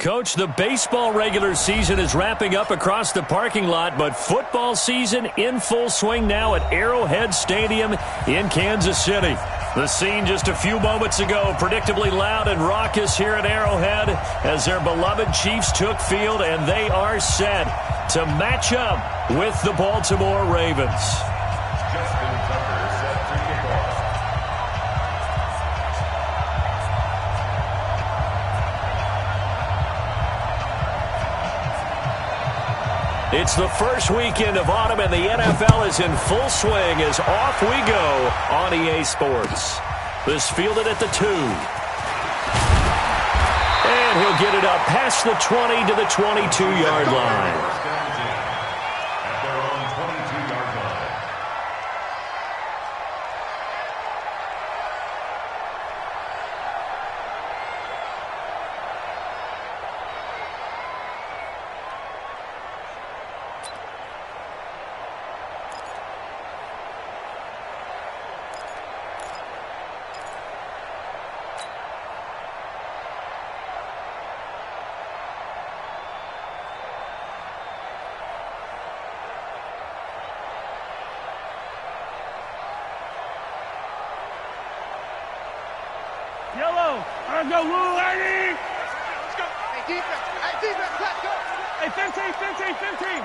Coach, the baseball regular season is wrapping up across the parking lot, but football season in full swing now at Arrowhead Stadium in Kansas City. The scene just a few moments ago, predictably loud and raucous here at Arrowhead as their beloved Chiefs took field, and they are set to match up with the Baltimore Ravens. It's the first weekend of autumn, and the NFL is in full swing as off we go on EA Sports. This fielded at the 2. And he'll get it up past the 20 to the 22-yard line. Yellow, let's go, Lou, lady! Let's go. Hey, defense, let's go! Hey, 15.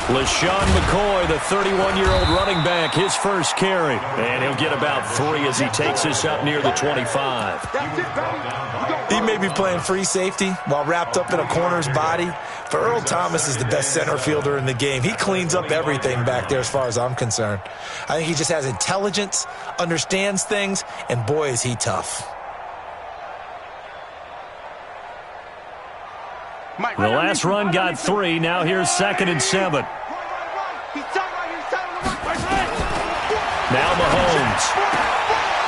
LaShawn McCoy, the 31-year-old running back, his first carry. And he'll get about 3 as he takes us up near the 25. He may be playing free safety while wrapped up in a corner's body. But Earl Thomas is the best center fielder in the game. He cleans up everything back there as far as I'm concerned. I think he just has intelligence, understands things, and boy, is he tough. The last run got 3. Now here's 2nd and 7. Now Mahomes.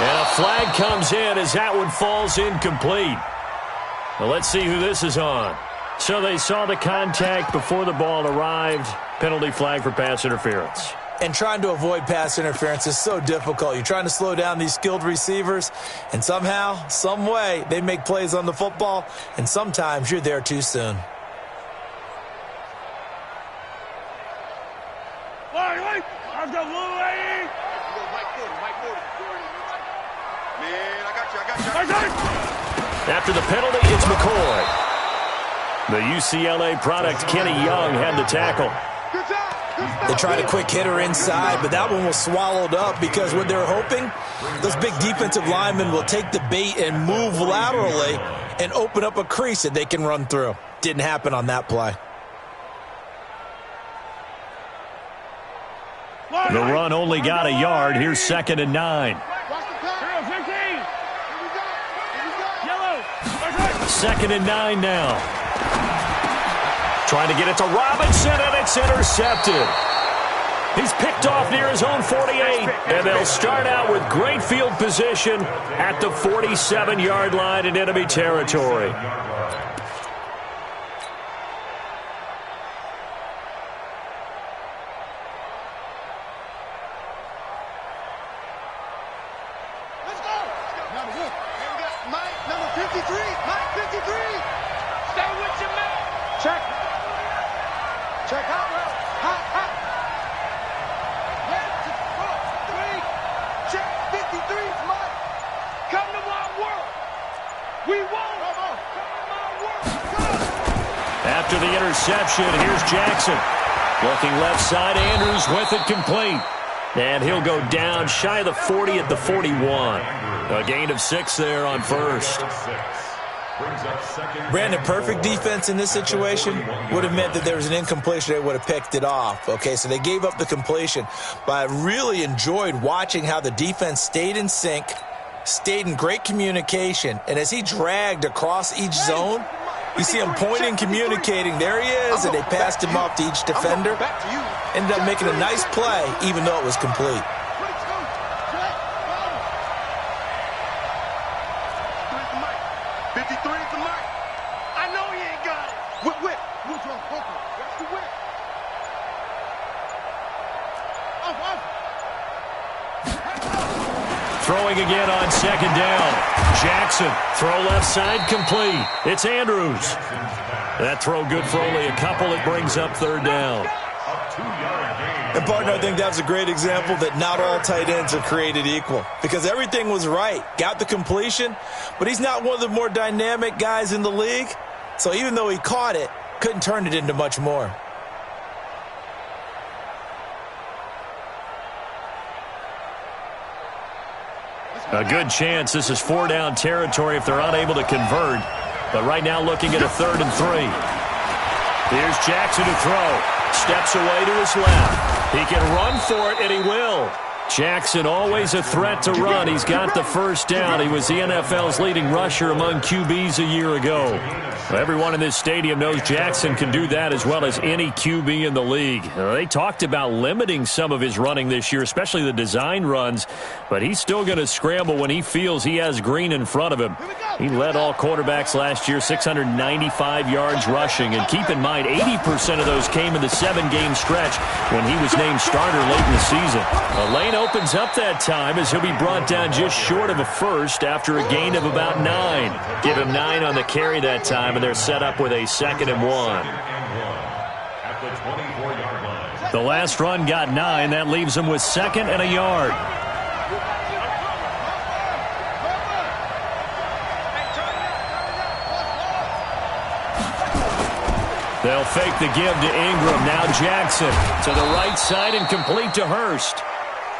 And a flag comes in as that one falls incomplete. Well, let's see who this is on. So they saw the contact before the ball arrived. Penalty flag for pass interference. And trying to avoid pass interference is so difficult. You're trying to slow down these skilled receivers, and somehow, some way, they make plays on the football, and sometimes you're there too soon. Let's go, Lou, lady! Man, I got you. After the penalty, it's McCoy. The UCLA product, Kenny Young, had the tackle. They tried a quick hitter inside, but that one was swallowed up because what they're hoping, those big defensive linemen will take the bait and move laterally and open up a crease that they can run through. Didn't happen on that play. The run only got a yard. Here's 2nd and 9. 2nd and 9 now. Trying to get it to Robinson, and it's intercepted. He's picked off near his own 48, and they'll start out with great field position at the 47-yard line in enemy territory. Let's go. Mike, number 53. Mike, 53. Stay with your man. Check. Check out. Hot. Check 53's Mike. Come to my world. We won't. Come to my world. After the interception, here's Jackson. Looking left side, Andrews with it complete. And he'll go down shy of the 40 at the 41. A gain of 6 there on first. Brandon, perfect defense in this situation would have meant that there was an incompletion. They would have picked it off. Okay, so they gave up the completion. But I really enjoyed watching how the defense stayed in sync, stayed in great communication. And as he dragged across each zone, you see him pointing, communicating. There he is, and they passed him off to each defender. Ended up making a nice play, even though it was complete. 53 is the Mike. I know he ain't got it. Whip. That's the whip. Throwing again on 2nd down. Jackson, throw left side, complete. It's Andrews. That throw good for only a couple. It brings up third down. And, partner, I think that's a great example that not all tight ends are created equal, because everything was right. Got the completion, but he's not one of the more dynamic guys in the league. So even though he caught it, couldn't turn it into much more. A good chance this is 4-down territory if they're unable to convert. But right now looking at a 3rd and 3. Here's Jackson to throw. Steps away to his left. He can run for it, and he will. Jackson, always a threat to run. He's got the first down. He was the NFL's leading rusher among QBs a year ago. Everyone in this stadium knows Jackson can do that as well as any QB in the league. They talked about limiting some of his running this year, especially the design runs, but he's still going to scramble when he feels he has green in front of him. He led all quarterbacks last year, 695 yards rushing, and keep in mind 80% of those came in the 7-game stretch when he was named starter late in the season. A lane opens up that time as he'll be brought down just short of a first after a gain of about 9. Give him 9 on the carry that time, and they're set up with a 2nd and 1. The last run got 9. That leaves them with 2nd and a yard. They'll fake the give to Ingram. Now Jackson to the right side and complete to Hurst.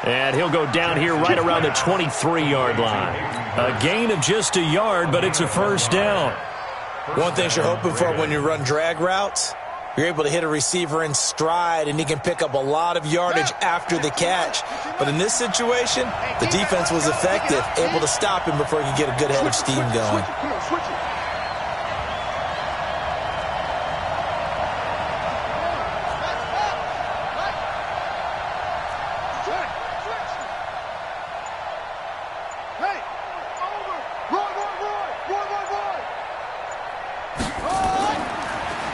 And he'll go down here right around the 23-yard line. A gain of just a yard, but it's a first down. One thing you're hoping for when you run drag routes, you're able to hit a receiver in stride, and he can pick up a lot of yardage after the catch. But in this situation, the defense was effective, able to stop him before he could get a good head of steam going.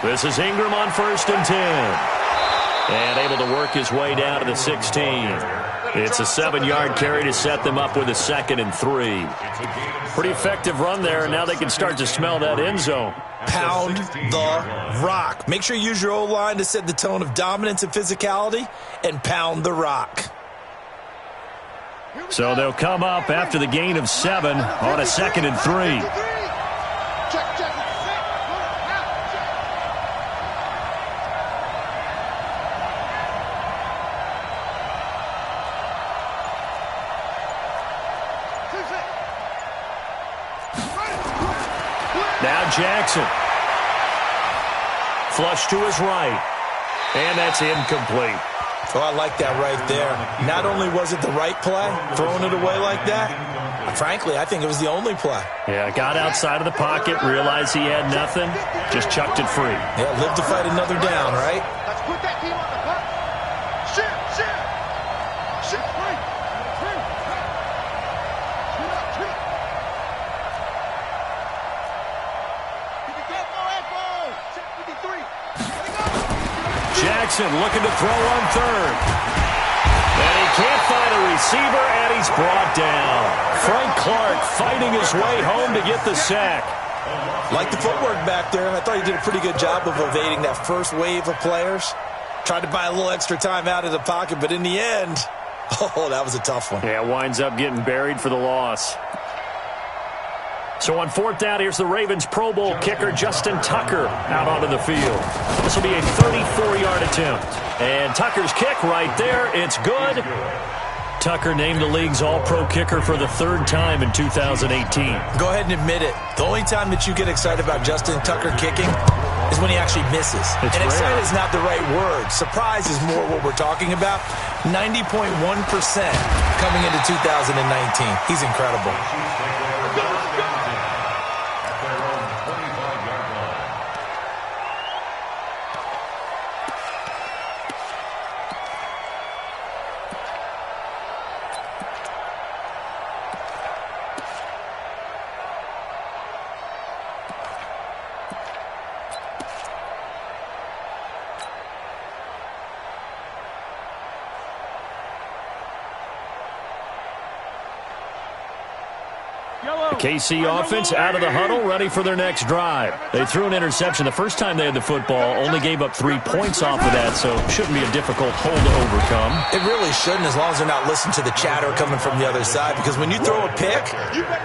This is Ingram on 1st and 10. And able to work his way down to the 16. It's a 7-yard carry to set them up with a 2nd and 3. Pretty effective run there, and now they can start to smell that end zone. Pound the rock. Make sure you use your O-line to set the tone of dominance and physicality, and pound the rock. So they'll come up after the gain of 7 on a 2nd and 3. Now Jackson. Flush to his right. And that's incomplete. Oh, I like that right there. Not only was it the right play, throwing it away like that, frankly, I think it was the only play. Yeah, got outside of the pocket, realized he had nothing, just chucked it free. Yeah, live to fight another down, right? Let's put that team on the bus. Shift. Shift free. Jackson looking to throw on 3rd. And he can't find a receiver, and he's brought down. Frank Clark fighting his way home to get the sack. Like the footwork back there. I thought he did a pretty good job of evading that first wave of players. Tried to buy a little extra time out of the pocket, but in the end, oh, that was a tough one. Yeah, winds up getting buried for the loss. So on 4th down, here's the Ravens Pro Bowl kicker Justin Tucker out onto the field. This will be a 34-yard attempt. And Tucker's kick right there. It's good. Tucker named the league's all-pro kicker for the 3rd time in 2018. Go ahead and admit it. The only time that you get excited about Justin Tucker kicking is when he actually misses. It's and rare. excited is not the right word. Surprise is more what we're talking about. 90.1% coming into 2019. He's incredible. KC offense out of the huddle, ready for their next drive. They threw an interception the first time they had the football, only gave up 3 points off of that, so it shouldn't be a difficult hole to overcome. It really shouldn't, as long as they're not listening to the chatter coming from the other side, because when you throw a pick,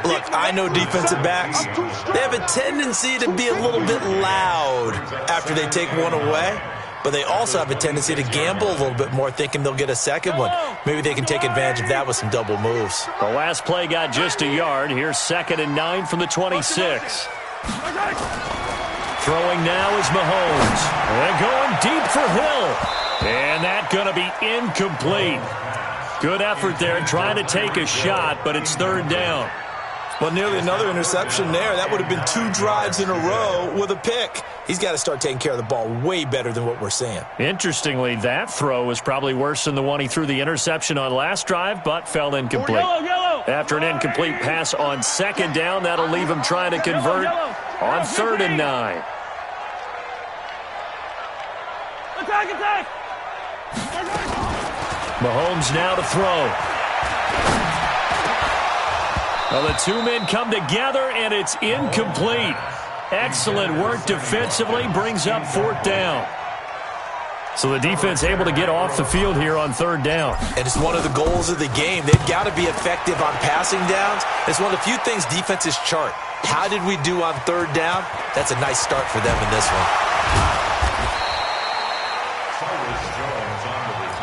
look, I know defensive backs, they have a tendency to be a little bit loud after they take one away. But they also have a tendency to gamble a little bit more, thinking they'll get a second one. Maybe they can take advantage of that with some double moves. The last play got just a yard. Here's 2nd and 9 from the 26. Throwing now is Mahomes. And going deep for Hill. And that's going to be incomplete. Good effort there trying to take a shot, but it's 3rd down. Well, nearly another interception there. That would have been 2 drives in a row with a pick. He's got to start taking care of the ball way better than what we're seeing. Interestingly, that throw was probably worse than the one he threw the interception on last drive, but fell incomplete. After an incomplete pass on 2nd down, that'll leave him trying to convert on 3rd and 9. Attack! Mahomes now to throw. Well, the 2 men come together, and it's incomplete. Excellent work defensively, brings up 4th down. So the defense able to get off the field here on 3rd down. And it's one of the goals of the game. They've got to be effective on passing downs. It's one of the few things defenses chart. How did we do on 3rd down? That's a nice start for them in this one.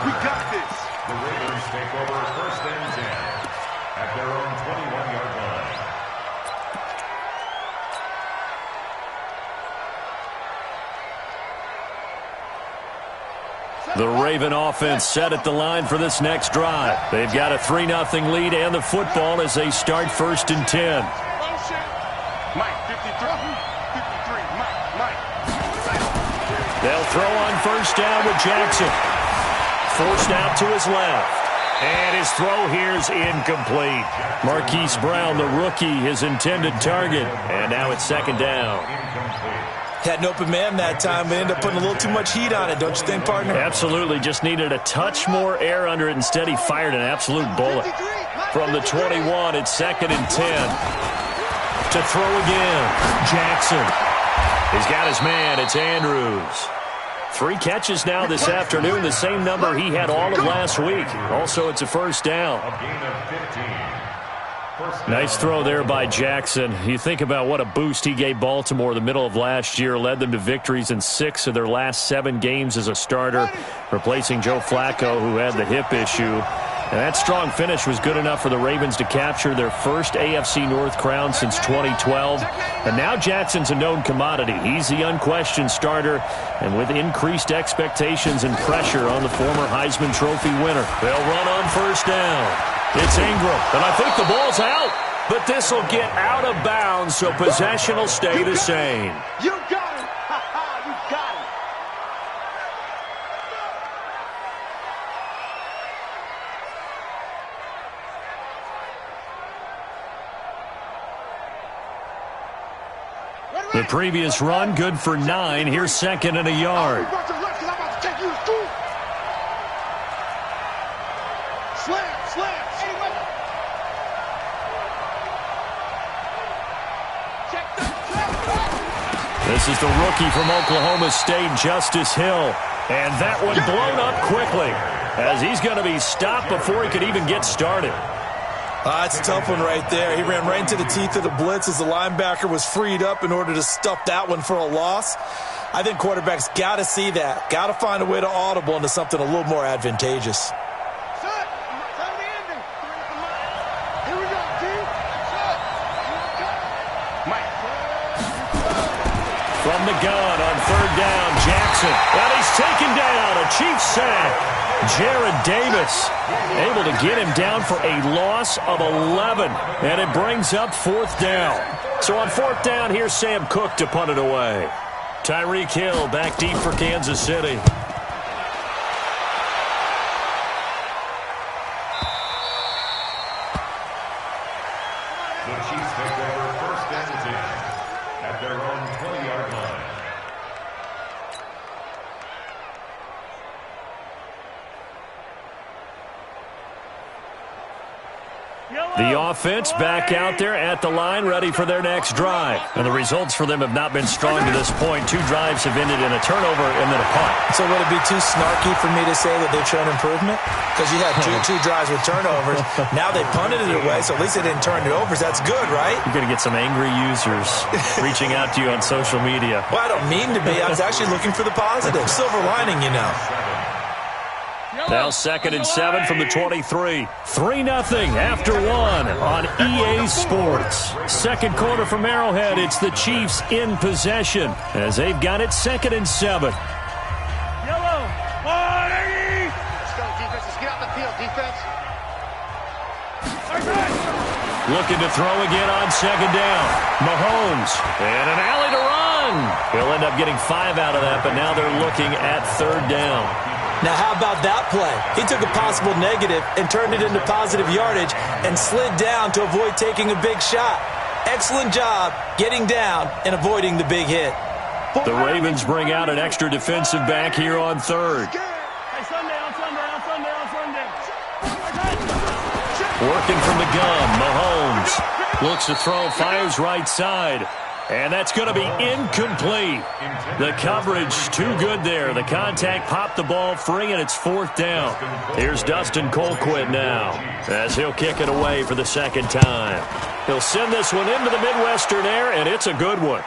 We got this. The Raiders take over 1st and 10 at their own 21-yard line. The Raven offense set at the line for this next drive. They've got a 3-0 lead and the football as they start 1st and 10. Mike, 53, Mike. They'll throw on 1st down with Jackson. Forced out to his left. And his throw here is incomplete. Marquise Brown, the rookie, his intended target. And now it's 2nd down. Had an open man that time, but ended up putting a little too much heat on it, don't you think, partner? Absolutely. Just needed a touch more air under it. Instead, he fired an absolute bullet. From the 21, it's 2nd and 10. To throw again. Jackson. He's got his man. It's Andrews. 3 catches now this afternoon, the same number he had all of last week. Also, it's a 1st down. A gain of 15. Nice throw there by Jackson. You think about what a boost he gave Baltimore the middle of last year, led them to victories in 6 of their last 7 games as a starter, replacing Joe Flacco, who had the hip issue. And that strong finish was good enough for the Ravens to capture their first AFC North crown since 2012. And now Jackson's a known commodity. He's the unquestioned starter, and with increased expectations and pressure on the former Heisman Trophy winner. They'll run on 1st down. It's Ingram, and I think the ball's out. But this will get out of bounds, so possession will stay the same. You got him. You got him. The previous run, good for 9. Here's 2nd and a yard. This is the rookie from Oklahoma State, Justice Hill. And that one blown up quickly, as he's going to be stopped before he could even get started. That's a tough one right there. He ran right into the teeth of the blitz as the linebacker was freed up in order to stuff that one for a loss. I think quarterbacks got to see that. Got to find a way to audible into something a little more advantageous. From the gun on 3rd down, Jackson. And he's taken down. A Chiefs sack. Jared Davis able to get him down for a loss of 11. And it brings up 4th down. So on 4th down, here's Sam Cook to punt it away. Tyreek Hill back deep for Kansas City. The Chiefs take over 1st and 10 at their own 20-yard line. The offense back out there at the line, ready for their next drive. And the results for them have not been strong to this point. 2 drives have ended in a turnover and then a punt. So would it be too snarky for me to say that they've shown improvement? Because you had two drives with turnovers. Now they punted it away, so at least they didn't turn it over. That's good, right? You're going to get some angry users reaching out to you on social media. Well, I don't mean to be. I was actually looking for the positive. Silver lining, you know. Now 2nd and 7 from the 23. 3-0 after 1 on EA Sports. Second quarter from Arrowhead. It's the Chiefs in possession as they've got it 2nd and 7. Yellow. 180. Let's go, defense. Let's get out the field, defense. Looking to throw again on 2nd down. Mahomes. And an alley to run. He'll end up getting 5 out of that, but now they're looking at 3rd down. Now, how about that play? He took a possible negative and turned it into positive yardage and slid down to avoid taking a big shot. Excellent job getting down and avoiding the big hit. The Ravens bring out an extra defensive back here on 3rd. Hey, Sunday. Working from the gun, Mahomes looks to throw, fires right side. And that's going to be incomplete. The coverage too good there. The contact popped the ball free, and it's 4th down. Here's Dustin Colquitt now as he'll kick it away for the 2nd time. He'll send this one into the Midwestern air, and it's a good one.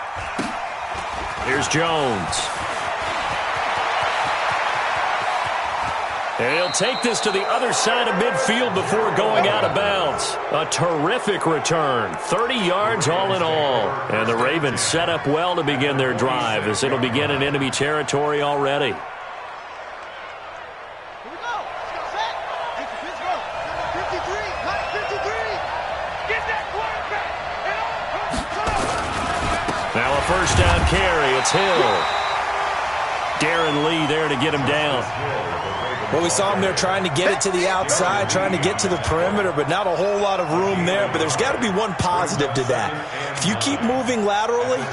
Here's Jones. And he'll take this to the other side of midfield before going out of bounds. A terrific return. 30 yards all in all. And the Ravens set up well to begin their drive as it'll begin in enemy territory already. Here we go. Let's go, set. Let's go. 53. Line 53. Get that quarterback. Now a 1st down carry. It's Hill. Darren Lee there to get him down. Well, we saw him there trying to get it to the outside, trying to get to the perimeter, but not a whole lot of room there. But there's got to be one positive to that. If you keep moving laterally,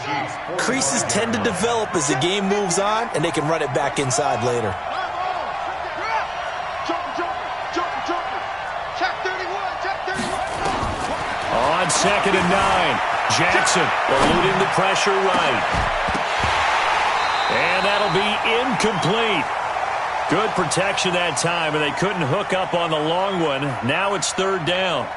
creases tend to develop as the game moves on, and they can run it back inside later. On 2nd and 9, Jackson eluding the pressure right. And that'll be incomplete. Good protection that time, and they couldn't hook up on the long one. Now it's 3rd down.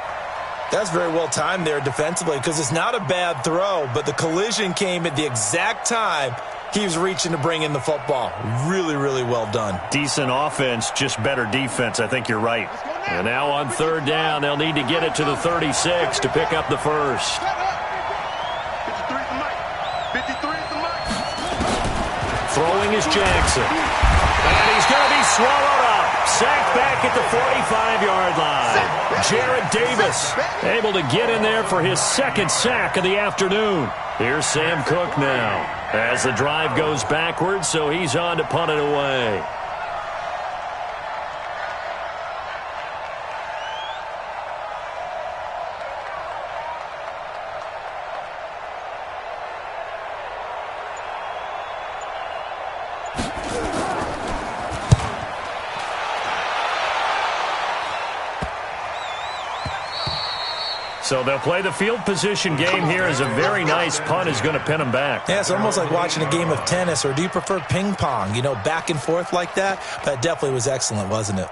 That's very well timed there defensively because it's not a bad throw, but the collision came at the exact time he was reaching to bring in the football. Really, really well done. Decent offense, just better defense. I think you're right. And now on 3rd down, they'll need to get it to the 36 to pick up the 1st. 53 is the mic. 53 is the mic. Throwing is Jackson. And he's going to be swallowed up. Sacked back at the 45-yard line. Jarrett Davis able to get in there for his 2nd sack of the afternoon. Here's Sam Cook now as the drive goes backwards, so he's on to punt it away. So they'll play the field position game here as a very nice punt is going to pin them back. Yeah, it's almost like watching a game of tennis, or do you prefer ping pong? You know, back and forth like that? That definitely was excellent, wasn't it?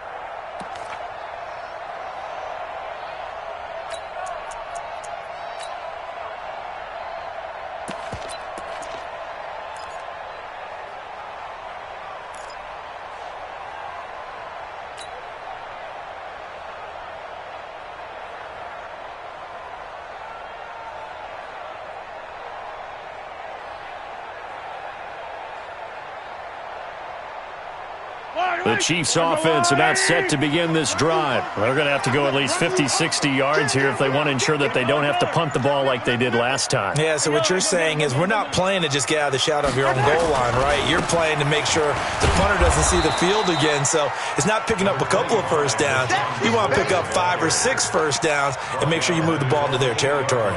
The Chiefs offense about set to begin this drive. They're going to have to go at least 50, 60 yards here if they want to ensure that they don't have to punt the ball like they did last time. Yeah, so what you're saying is we're not playing to just get out of the shadow of your own goal line, right? You're playing to make sure the punter doesn't see the field again. So it's not picking up a couple of first downs. You want to pick up 5 or 6 first downs and make sure you move the ball into their territory.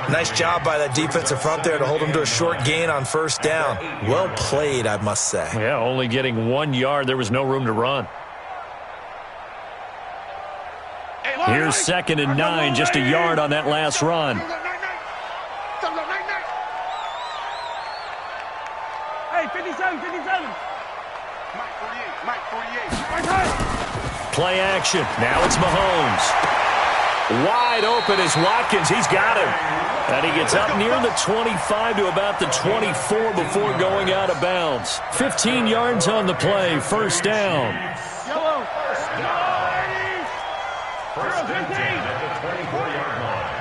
Nice job by that defensive front there to hold them to a short gain on first down. Well played, I must say. Yeah, only getting 1 yard. There was no room to run. Hey, Here's 2nd and 9, just a yard on that last run. Hey, 57, 57. Mike 48. Play action. Now it's Mahomes. Wide open is Watkins. He's got him. And he gets up near the 25 to about the 24 before going out of bounds. 15 yards on the play. First down. Yellow. First and 10 at the 24-yard line.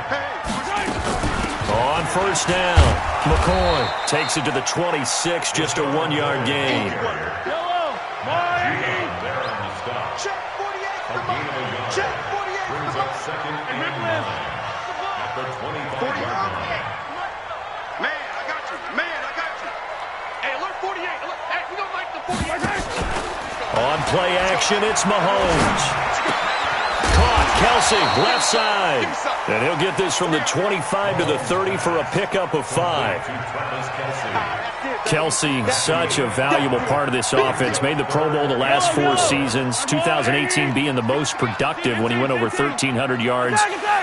On first down, McCoy takes it to the 26, just a 1-yard gain. Yellow. Marty. There on the stop. Check 48. A gain of a yard. Check 48. Brings up 2nd and 9 at the 25-yard line. Man, I got you. Hey, alert 48. Hey, we don't like the 48. On play action, it's Mahomes. Caught, Kelsey, left side. And he'll get this from the 25 to the 30 for a pickup of 5. Kelsey, such a valuable part of this offense. Made the Pro Bowl the last 4 seasons. 2018 being the most productive when he went over 1,300 yards,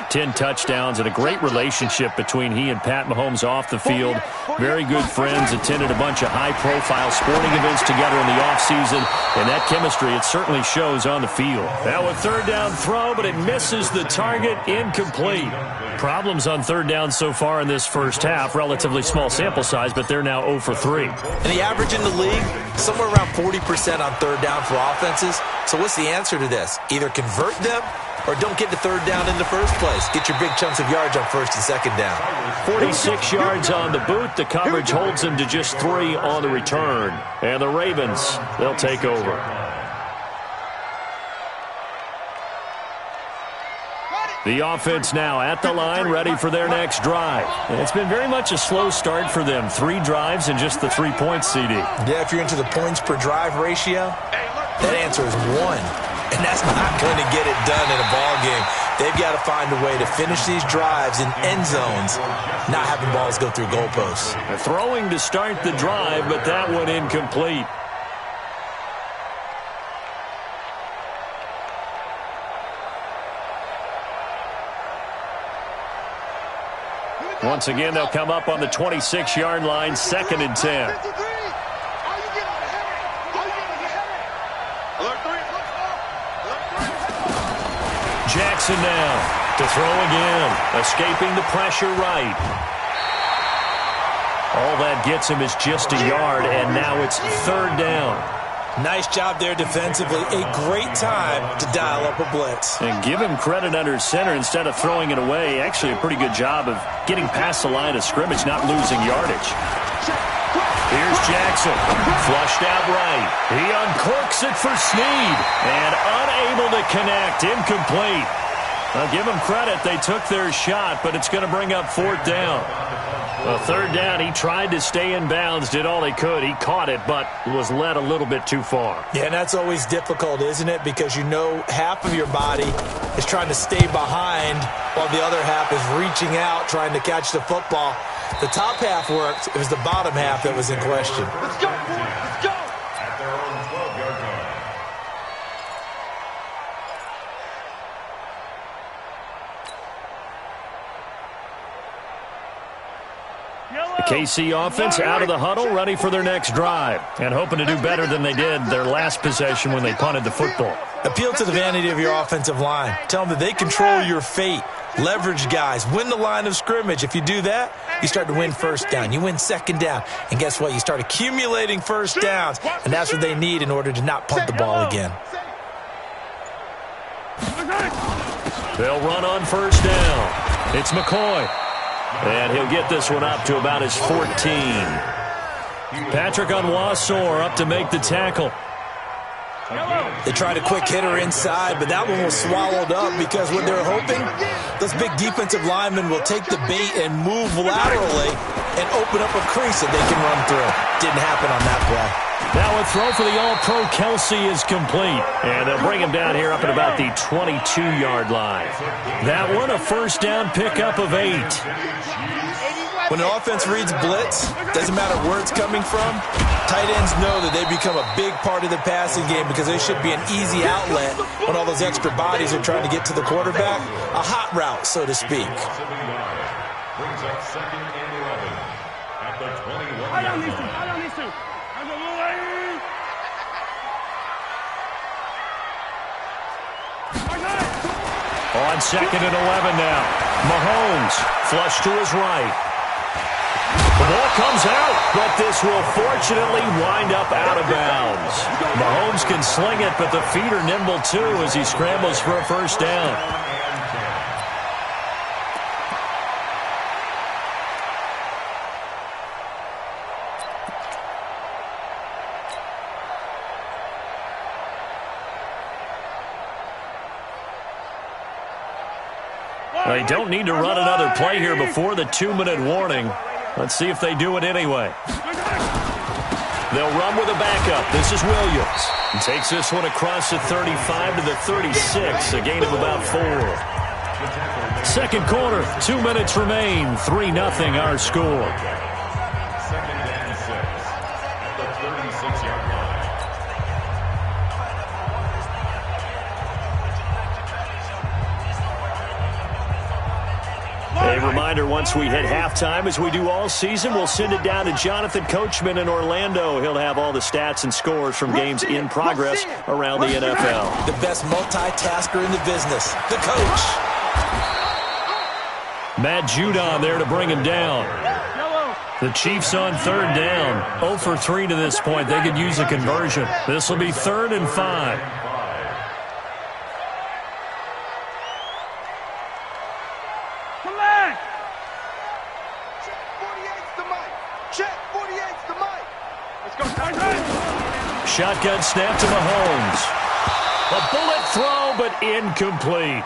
10 touchdowns, and a great relationship between he and Pat Mahomes off the field. Very good friends, attended a bunch of high-profile sporting events together in the offseason, and that chemistry, it certainly shows on the field. Now a 3rd down throw, but it misses the target, incomplete. Problems on 3rd down so far in this first half. Relatively small sample size, but they're now 0 for 3. And the average in the league, somewhere around 40% on 3rd down for offenses. So what's the answer to this? Either convert them or don't get to 3rd down in the first place. Get your big chunks of yards on 1st and 2nd down. 46 yards on the boot. The coverage holds him to just 3 on the return. And the Ravens, they'll take over. The offense now at the line, ready for their next drive. And it's been very much a slow start for them. 3 drives and just the 3 points, CD. Yeah, if you're into the points per drive ratio, that answer is 1. And that's not going to get it done in a ball game. They've got to find a way to finish these drives in end zones, not having balls go through goalposts. Throwing to start the drive, but that one incomplete. Once again, they'll come up on the 26-yard line, 2nd and 10. Jackson now to throw again, escaping the pressure right. All that gets him is just a yard, and now it's 3rd down. Nice job there defensively. A great time to dial up a blitz. And give him credit under center instead of throwing it away. Actually a pretty good job of getting past the line of scrimmage, not losing yardage. Here's Jackson, flushed out right. He uncorks it for Snead, and unable to connect, incomplete. I'll give him credit. They took their shot, but it's going to bring up 4th down. Well, 3rd down, he tried to stay in bounds, did all he could. He caught it, but was led a little bit too far. Yeah, and that's always difficult, isn't it? Because you know half of your body is trying to stay behind while the other half is reaching out, trying to catch the football. The top half worked. It was the bottom half that was in question. Let's go, let's go. At their own 12-yard line. The KC offense out of the huddle, ready for their next drive, and hoping to do better than they did their last possession when they punted the football. Appeal to the vanity of your offensive line. Tell them that they control your fate. Leverage guys. Win the line of scrimmage. If you do that, you start to win 1st down. You win 2nd down. And guess what? You start accumulating 1st downs, and that's what they need in order to not punt the ball again. They'll run on 1st down. It's McCoy. And he'll get this one up to about his 14. Patrick Onwuasor up to make the tackle. They tried a quick hitter inside, but that one was swallowed up because what they're hoping, those big defensive linemen will take the bait and move laterally and open up a crease that they can run through. Didn't happen on that play. Now a throw for the All-Pro Kelsey is complete. And they'll bring him down here up at about the 22-yard line. That one, a first down pickup of 8. When an offense reads blitz, doesn't matter where it's coming from, tight ends know that they become a big part of the passing game because they should be an easy outlet when all those extra bodies are trying to get to the quarterback. A hot route, so to speak. Brings up 2nd and 11 at the 21. I don't need to. On 2nd and 11 now. Mahomes flush to his right. The ball comes out, but this will fortunately wind up out of bounds. Mahomes can sling it, but the feet are nimble too as he scrambles for a first down. They don't need to run another play here before the 2-minute warning. Let's see if they do it anyway. They'll run with a backup. This is Williams. He takes this one across the 35 to the 36, a gain of about 4. Second quarter, 2 minutes remain. 3-0 our score. 2nd and 6 at the 36-yard line. A reminder, once we hit halftime, as we do all season, we'll send it down to Jonathan Coachman in Orlando. He'll have all the stats and scores from games in progress around the NFL. The best multitasker in the business, the coach. Matt Judon there to bring him down. The Chiefs on 3rd down. 0 for 3 to this point. They could use a conversion. This will be 3rd and 5. Shotgun snap to Mahomes. A bullet throw, but incomplete.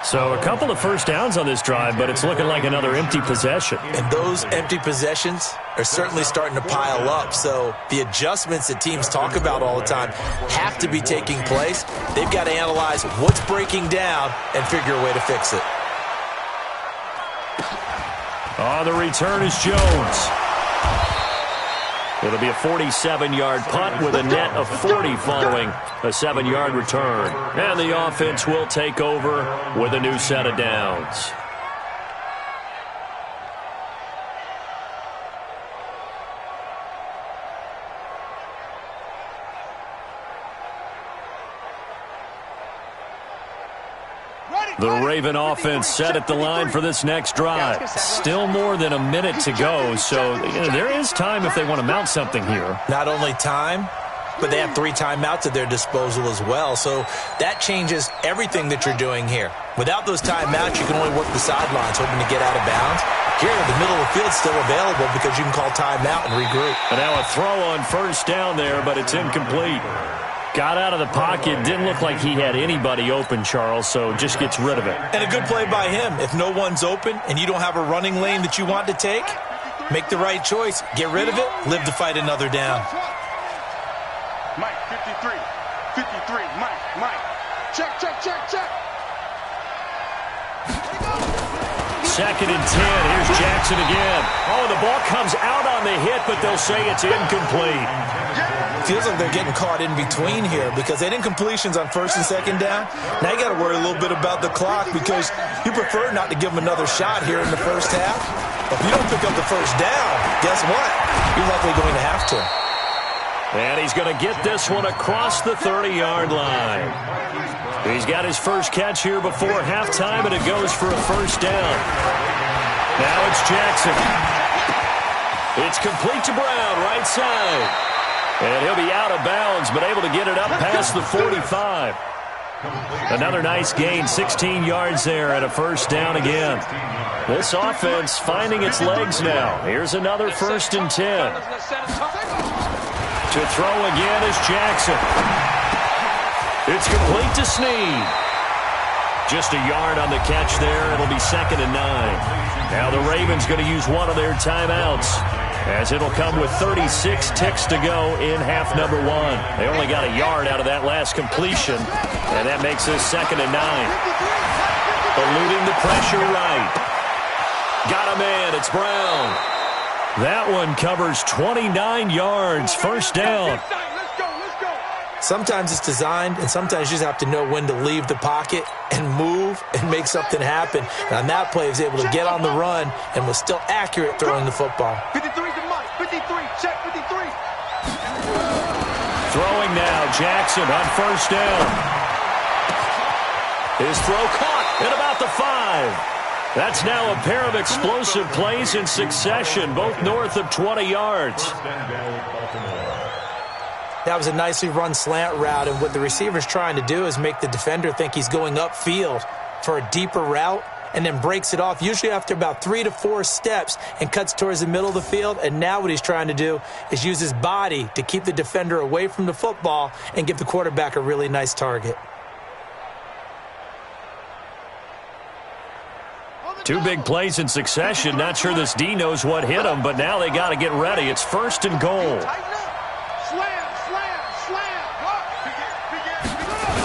So a couple of first downs on this drive, but it's looking like another empty possession. And those empty possessions are certainly starting to pile up. So the adjustments that teams talk about all the time have to be taking place. They've got to analyze what's breaking down and figure a way to fix it. On the return is Jones. It'll be a 47-yard punt with a net of 40 following a 7-yard return. And the offense will take over with a new set of downs. The Raven offense set at the line for this next drive. Still more than a minute to go, so there is time if they want to mount something here. Not only time, but they have 3 timeouts at their disposal as well, so that changes everything that you're doing here. Without those timeouts, you can only work the sidelines, hoping to get out of bounds. Here, the middle of the field's still available because you can call timeout and regroup. And now a throw on first down there, but it's incomplete. Got out of the pocket. Didn't look like he had anybody open, Charles, so just gets rid of it. And a good play by him. If no one's open and you don't have a running lane that you want to take, make the right choice. Get rid of it. Live to fight another down. Mike, 53. 53. Mike. Check. 2nd and 10. Here's Jackson again. Oh, the ball comes out on the hit, but they'll say it's incomplete. Feels like they're getting caught in between here because they had incompletions on 1st and 2nd down. Now you got to worry a little bit about the clock because you prefer not to give them another shot here in the first half. If you don't pick up the first down, guess what? You're likely going to have to. And he's going to get this one across the 30-yard line. He's got his first catch here before halftime, and it goes for a first down. Now it's Jackson. It's complete to Brown, right side. And he'll be out of bounds, but able to get it up past the 45. Another nice gain, 16 yards there, and a first down again. This offense finding its legs now. Here's another 1st and 10. To throw again is Jackson. It's complete to Snead. Just a yard on the catch there. It'll be 2nd and 9. Now the Ravens going to use one of their timeouts. as it'll come with 36 ticks to go in half number one. They only got a yard out of that last completion, and that makes this 2nd and 9. Eluding the pressure right. Got a man. It's Brown. That one covers 29 yards. First down. Sometimes it's designed, and sometimes you just have to know when to leave the pocket and move and make something happen. And on that play, he was able to get on the run and was still accurate throwing the football. 53 to Mike. 53. Check 53. Throwing now. Jackson on first down. His throw caught at about the 5. That's now a pair of explosive plays in succession, both north of 20 yards. That was a nicely run slant route, and what the receiver's trying to do is make the defender think he's going upfield for a deeper route and then breaks it off, usually after about 3 to 4 steps, and cuts towards the middle of the field. And now what he's trying to do is use his body to keep the defender away from the football and give the quarterback a really nice target. Two big plays in succession. Not sure this D knows what hit him, but now they got to get ready. It's 1st and goal.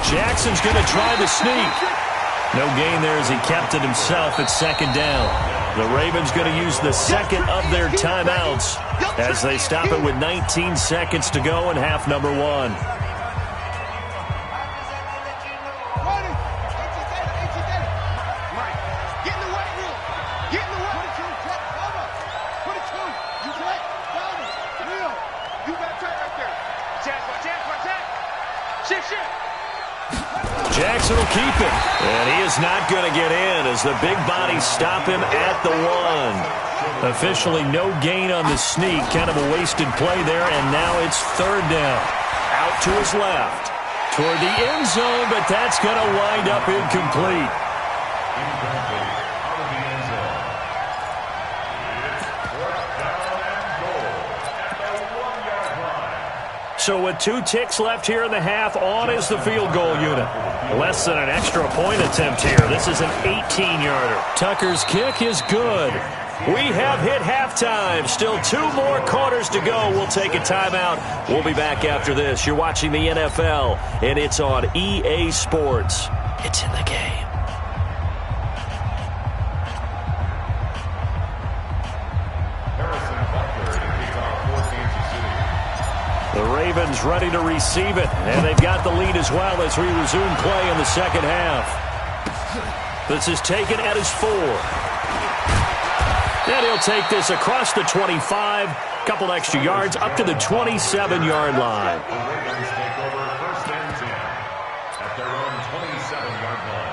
Jackson's going to try the sneak. No gain there as he kept it himself at 2nd down. The Ravens going to use the second of their timeouts as they stop it with 19 seconds to go in half number one. Jackson will keep it, and he is not going to get in as the big bodies stop him at the 1. Officially no gain on the sneak, kind of a wasted play there, and now it's 3rd down. Out to his left, toward the end zone, but that's going to wind up incomplete. So with 2 ticks left here in the half, on is the field goal unit. Less than an extra point attempt here. This is an 18-yarder. Tucker's kick is good. We have hit halftime. Still 2 more quarters to go. We'll take a timeout. We'll be back after this. You're watching the NFL, and it's on EA Sports. It's in the game. The Ravens ready to receive it, and they've got the lead as well as we resume play in the second half. This is taken at his 4. And he'll take this across the 25, couple extra yards up to the 27-yard line. The Ravens take over 1st and 10 at their own 27-yard line.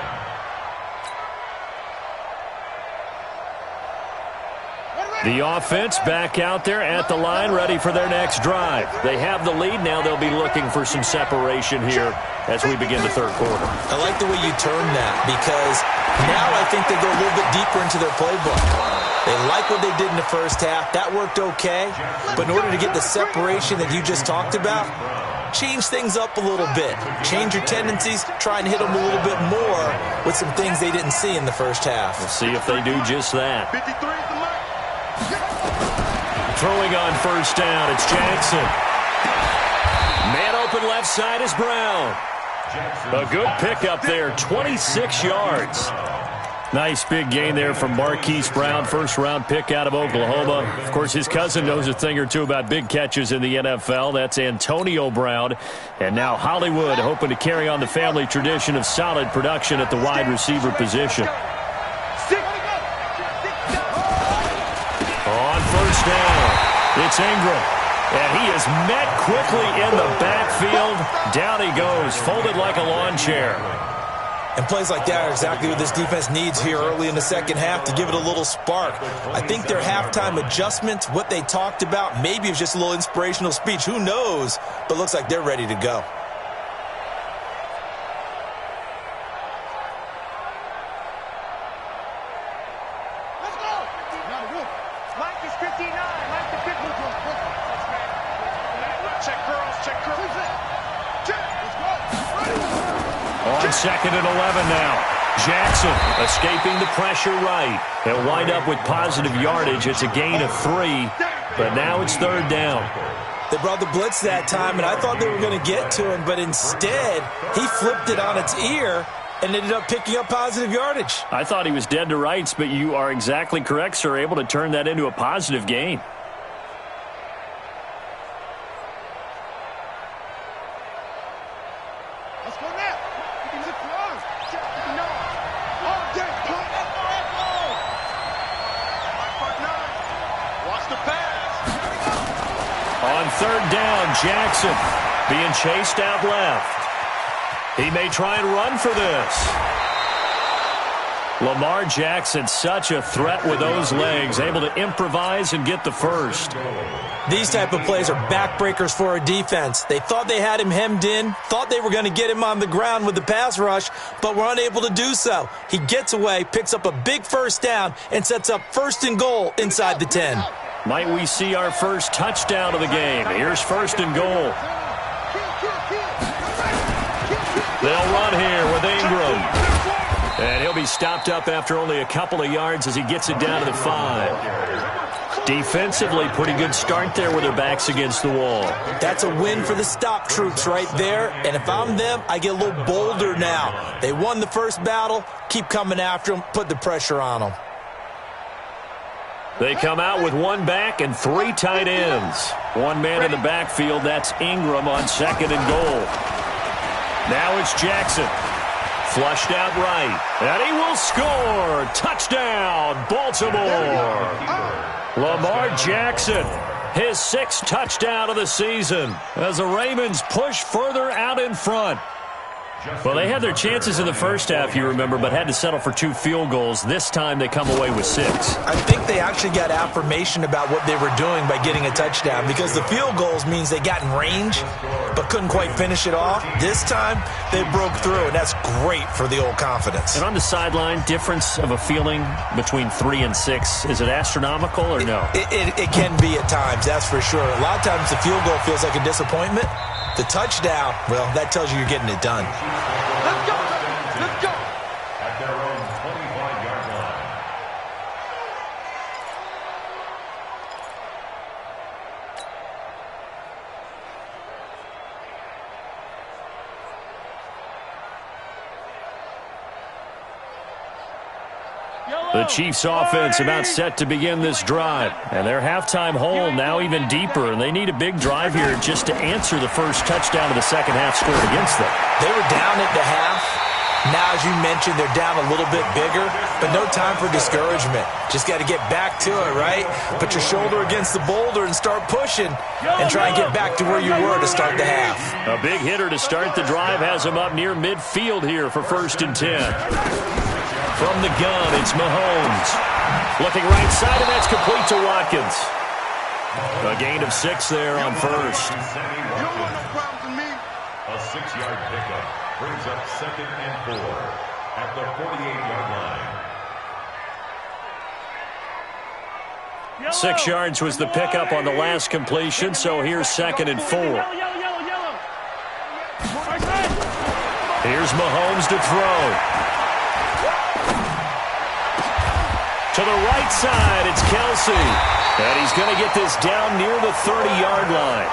The offense back out there at the line, ready for their next drive. They have the lead. Now they'll be looking for some separation here as we begin the 3rd quarter. I like the way you term that, because now I think they go a little bit deeper into their playbook. They like what they did in the first half. That worked okay. But in order to get the separation that you just talked about, change things up a little bit. Change your tendencies. Try and hit them a little bit more with some things they didn't see in the first half. We'll see if they do just that. Throwing on first down, it's Jackson. Man open left side is Brown. A good pickup there, 26 yards. Nice big gain there from Marquise Brown, first-round pick out of Oklahoma. Of course, his cousin knows a thing or two about big catches in the NFL. That's Antonio Brown. And now Hollywood hoping to carry on the family tradition of solid production at the wide receiver position. On first down, it's Ingram. And he is met quickly in the backfield. Down he goes, folded like a lawn chair. And plays like that are exactly what this defense needs here early in the second half to give it a little spark. I think their halftime adjustments, what they talked about, maybe it was just a little inspirational speech. Who knows? But looks like they're ready to go. Let's go! Mike is 59. Mike the 50. Check girls, check girls. Check. Let's go. On 2nd and 11 now. Jackson escaping the pressure right. They'll wind up with positive yardage. It's a gain of 3, but now it's 3rd down. They brought the blitz that time, and I thought they were going to get to him, but instead he flipped it on its ear and ended up picking up positive yardage. I thought he was dead to rights, but you are exactly correct, sir. Able to turn that into a positive gain. Let's go now. Watch the pass. On 3rd down, Jackson being chased out left. He may try and run for this. Lamar Jackson, such a threat with those legs, able to improvise and get the first. These type of plays are backbreakers for a defense. They thought they had him hemmed in, thought they were going to get him on the ground with the pass rush, but were unable to do so. He gets away, picks up a big first down, and sets up 1st and goal inside the 10. Might we see our first touchdown of the game? Here's 1st and goal. They'll run here with Ingram. And he'll be stopped up after only a couple of yards as he gets it down to the 5. Defensively, pretty good start there with their backs against the wall. That's a win for the stop troops right there. And if I'm them, I get a little bolder now. They won the first battle. Keep coming after them. Put the pressure on them. They come out with 1 back and 3 tight ends. 1 man in the backfield. That's Ingram on 2nd and goal. Now it's Jackson. Flushed out right. And he will score. Touchdown, Baltimore. Lamar Jackson, his 6th touchdown of the season as the Ravens push further out in front. Well, they had their chances in the first half, you remember, but had to settle for 2 field goals. This time they come away with 6. I think they actually got affirmation about what they were doing by getting a touchdown, because the field goals means they got in range but couldn't quite finish it off. This time they broke through, and that's great for the old confidence. And on the sideline, difference of a feeling between 3 and 6, is it astronomical or no? It can be at times, that's for sure. A lot of times the field goal feels like a disappointment. The touchdown, well, that tells you you're getting it done. Let's go. Let's go. At their own 25-yard line. The Chiefs offense about set to begin this drive. And their halftime hole now even deeper. And they need a big drive here just to answer the first touchdown of the second half scored against them. They were down at the half. Now, as you mentioned, they're down a little bit bigger, but no time for discouragement. Just got to get back to it, right? Put your shoulder against the boulder and start pushing and try and get back to where you were to start the half. A big hitter to start the drive has him up near midfield here for 1st and 10. From the gun, it's Mahomes. Looking right side, and that's complete to Watkins. A gain of 6 there on 1st. You don't want no problems with me. A 6-yard pickup brings up 2nd and 4 at the 48-yard line. 6 yards was the pickup on the last completion, so here's 2nd and 4. Here's Mahomes to throw. To the right side, it's Kelsey. And he's going to get this down near the 30-yard line.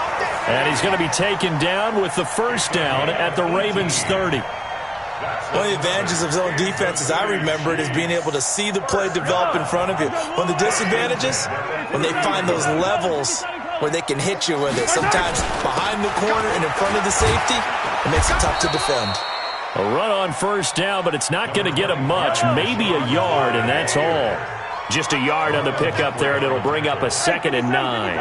And he's going to be taken down with the first down at the Ravens' 30. One of the advantages of zone defense, as I remember it, is being able to see the play develop in front of you. One of the disadvantages, when they find those levels where they can hit you with it. Sometimes behind the corner and in front of the safety, it makes it tough to defend. A run on first down, but it's not going to get him much. Maybe a yard, and that's all. Just a yard on the pickup there, and it'll bring up a 2nd and 9.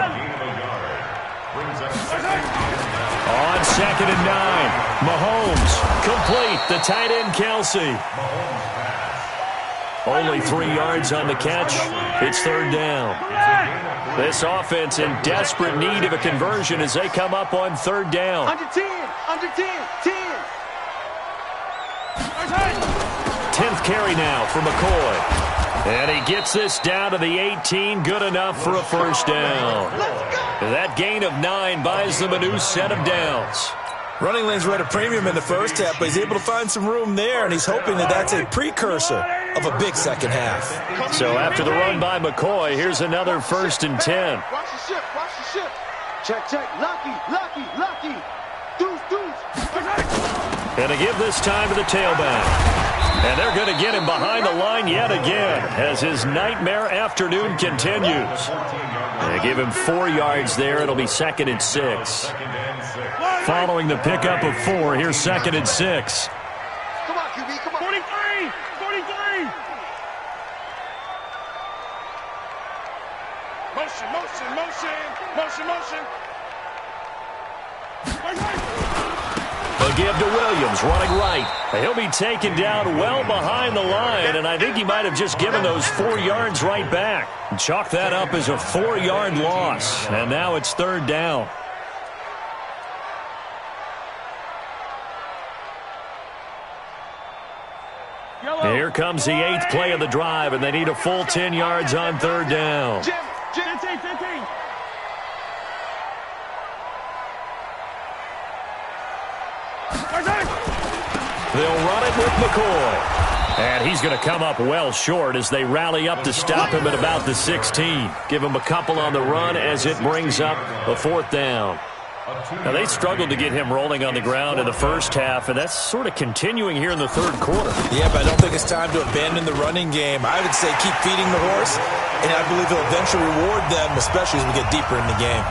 On 2nd and 9, Mahomes complete. The tight end, Kelsey. Only 3 yards on the catch. It's 3rd down. This offense in desperate need of a conversion as they come up on 3rd down. Under 10, 10. 10th carry now for McCoy. And he gets this down to the 18. Good enough for a first down. That gain of 9 buys them a new set of downs. Running lanes were at a premium in the first half, but he's able to find some room there, and he's hoping that that's a precursor of a big second half. So after the run by McCoy, here's another 1st and 10. Watch the ship, watch the ship. Check, check. Lucky, lucky, lucky. Deuce, deuce. And to give this time to the tailback. And they're going to get him behind the line yet again as his nightmare afternoon continues. They give him 4 yards there. It'll be 2nd and 6. Following the pickup of 4, here's 2nd and 6. Come on, QB, come on. 43, 43. Motion, motion, motion, motion, motion. They'll give to Williams, running right. He'll be taken down well behind the line, and I think he might have just given those 4 yards right back. Chalk that up as a 4-yard loss, and now it's 3rd down. Here comes the 8th play of the drive, and they need a full 10 yards on 3rd down. 15, 15. They'll run it with McCoy. And he's going to come up well short as they rally up to stop him at about the 16. Give him a couple on the run as it brings up a 4th down. Now, they struggled to get him rolling on the ground in the first half, and that's sort of continuing here in the 3rd quarter. Yeah, but I don't think it's time to abandon the running game. I would say keep feeding the horse, and I believe he'll eventually reward them, especially as we get deeper in the game.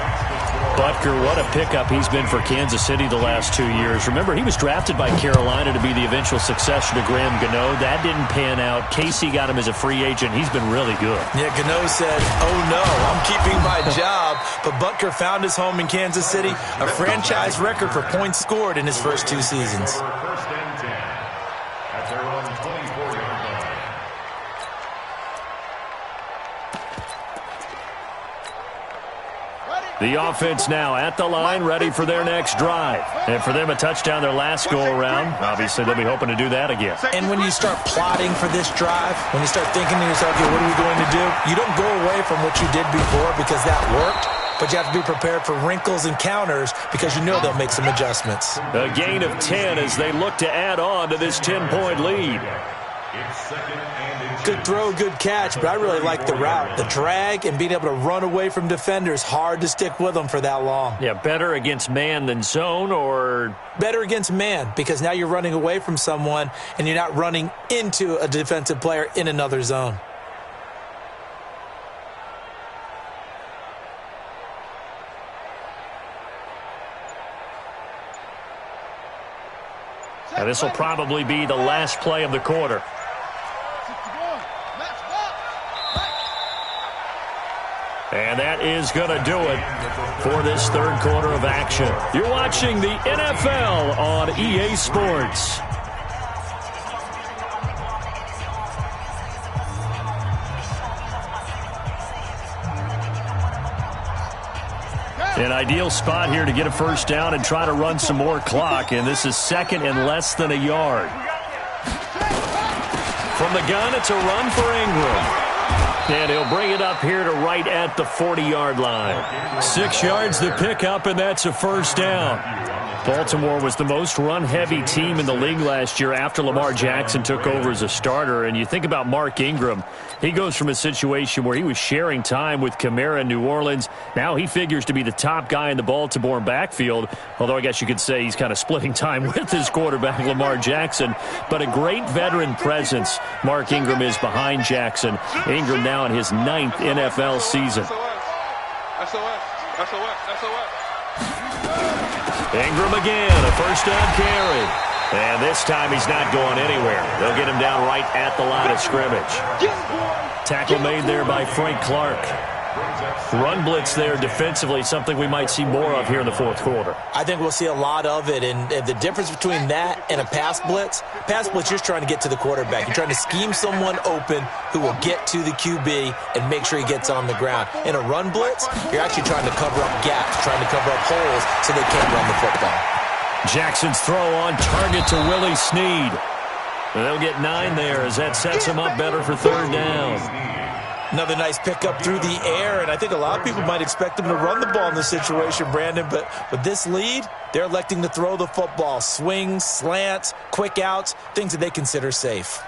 Butker, what a pickup he's been for Kansas City the last 2 years. Remember, he was drafted by Carolina to be the eventual successor to Graham Gano. That didn't pan out. Casey got him as a free agent. He's been really good. Yeah, Gano said, oh no, I'm keeping my job. But Butker found his home in Kansas City, a franchise record for points scored in his first 2 seasons. 1st and 10 at their own 24-yard line. The offense now at the line, ready for their next drive. And for them, a touchdown their last go-around. Obviously, they'll be hoping to do that again. And when you start plotting for this drive, when you start thinking to yourself, okay, what are we going to do? You don't go away from what you did before because that worked, but you have to be prepared for wrinkles and counters because you know they'll make some adjustments. A gain of 10 as they look to add on to this 10-point lead. It's 2nd and Good throw, good catch, but I really like the route. The drag and being able to run away from defenders, hard to stick with them for that long. Yeah, better against man than zone, or better against man because now you're running away from someone and you're not running into a defensive player in another zone. Now, this will probably be the last play of the quarter. And that is going to do it for this 3rd quarter of action. You're watching the NFL on EA Sports. An ideal spot here to get a 1st down and try to run some more clock. And this is 2nd and less than a yard. From the gun, it's a run for Ingram. And he'll bring it up here to right at the 40-yard line. 6 yards the pickup, and that's a 1st down. Baltimore was the most run-heavy team in the league last year after Lamar Jackson took over as a starter. And you think about Mark Ingram. He goes from a situation where he was sharing time with Kamara in New Orleans. Now he figures to be the top guy in the Baltimore backfield, although I guess you could say he's kind of splitting time with his quarterback, Lamar Jackson. But a great veteran presence Mark Ingram is behind Jackson. Ingram now in his 9th NFL season. Ingram again, a 1st down carry. And this time he's not going anywhere. They'll get him down right at the line of scrimmage. Tackle made there by Frank Clark. Run blitz there defensively, something we might see more of here in the 4th quarter. I think we'll see a lot of it, and the difference between that and a pass blitz, you're just trying to get to the quarterback. You're trying to scheme someone open who will get to the QB and make sure he gets on the ground. In a run blitz, you're actually trying to cover up gaps, trying to cover up holes so they can't run the football. Jackson's throw on target to Willie Snead. They'll get 9 there as that sets him up better for 3rd down. Another nice pickup through the air, and I think a lot of people might expect them to run the ball in this situation, Brandon, but with this lead, they're electing to throw the football. Swings, slants, quick outs, things that they consider safe.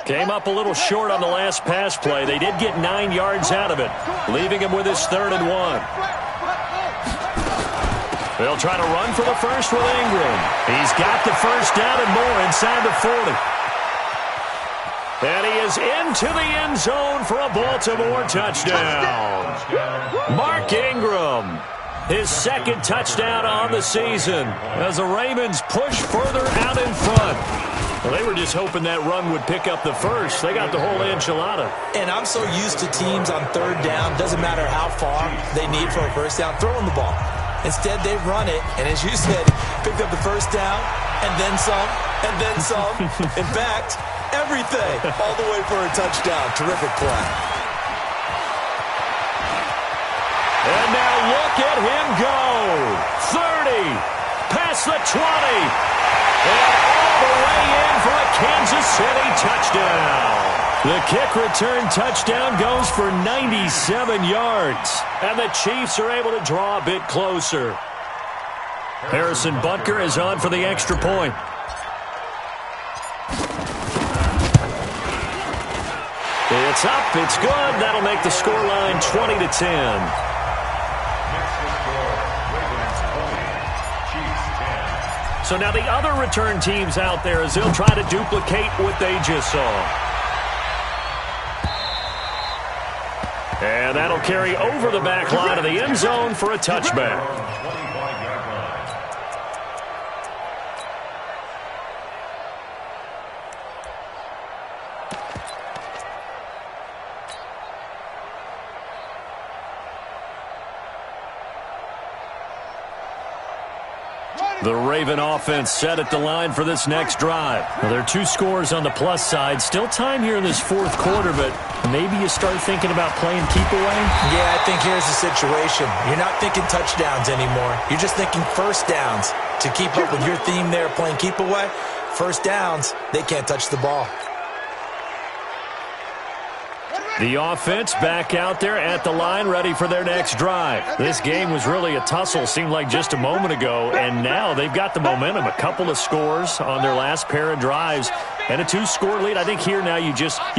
Came up a little short on the last pass play. They did get 9 yards out of it, leaving him with his 3rd and 1. They'll try to run for the first with Ingram. He's got the first down and more inside the 40. And he is into the end zone for a Baltimore touchdown. Mark Ingram, his 2nd touchdown on the season as the Ravens push further out in front. Well, they were just hoping that run would pick up the first. They got the whole enchilada. And I'm so used to teams on 3rd down, doesn't matter how far they need for a first down, throwing the ball. Instead, they run it, and as you said, picked up the first down, and then some, and then some. In fact, everything, all the way for a touchdown. Terrific play. And now look at him go. 30, past the 20. And all the way in for a Kansas City touchdown. The kick return touchdown goes for 97 yards. And the Chiefs are able to draw a bit closer. Harrison Butker is on for the extra point. It's up, it's good. That'll make the scoreline 20-10. So now the other return teams out there as they'll try to duplicate what they just saw. And that'll carry over the back line of the end zone for a touchback. The Raven offense set at the line for this next drive. Well, there are 2 scores on the plus side. Still time here in this 4th quarter, but maybe you start thinking about playing keep away? Yeah, I think here's the situation. You're not thinking touchdowns anymore. You're just thinking first downs. To keep up with your theme there, playing keep away, first downs, they can't touch the ball. The offense back out there at the line, ready for their next drive. This game was really a tussle, seemed like just a moment ago, and now they've got the momentum. A couple of scores on their last pair of drives, and a 2-score lead. I think here now you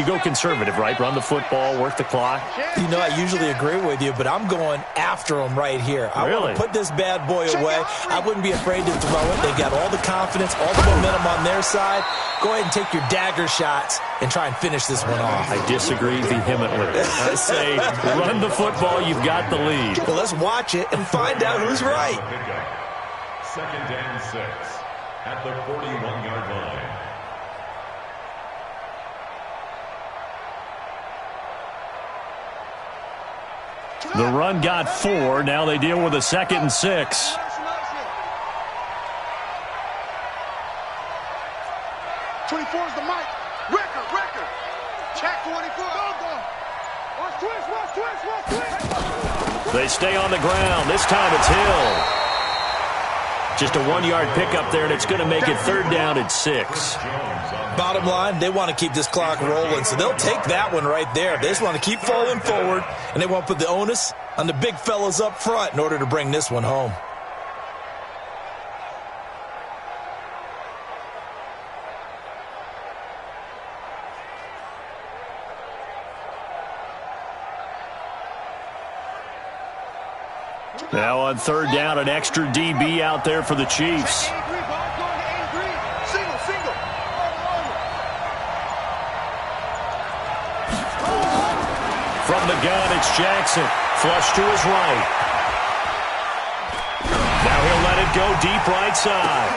go conservative, right? Run the football, work the clock. You know, I usually agree with you, but I'm going after them right here. I want to put this bad boy away. I wouldn't be afraid to throw it. They got all the confidence, all the momentum on their side. Go ahead and take your dagger shots and try and finish this one off. I disagree vehemently. I say run the football, you've got the lead. Well, let's watch it and find out who's right. 2nd and 6 at the 41-yard line. The run got 4. Now they deal with a 2nd and 6. Is the mic. Record. Check 24. Watch twist. They stay on the ground. This time it's Hill. Just a 1-yard pickup there, and it's going to make it 3rd down and 6. Bottom line, they want to keep this clock rolling, so they'll take that one right there. They just want to keep falling forward, and they want to put the onus on the big fellas up front in order to bring this one home. Now on 3rd down, an extra DB out there for the Chiefs. From the gun, it's Jackson. Flush to his right. Now he'll let it go deep right side.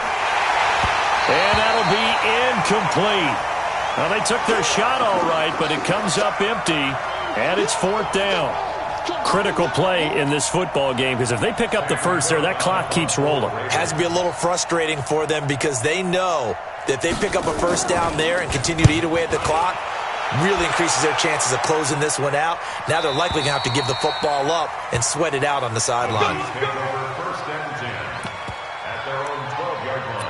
And that'll be incomplete. Well, they took their shot all right, but it comes up empty, and it's 4th down. Critical play in this football game, because if they pick up the first there, that clock keeps rolling. Has to be a little frustrating for them because they know that if they pick up a first down there and continue to eat away at the clock, really increases their chances of closing this one out. Now they're likely going to have to give the football up and sweat it out on the sideline. Take over first and 10 at their own 12-yard line.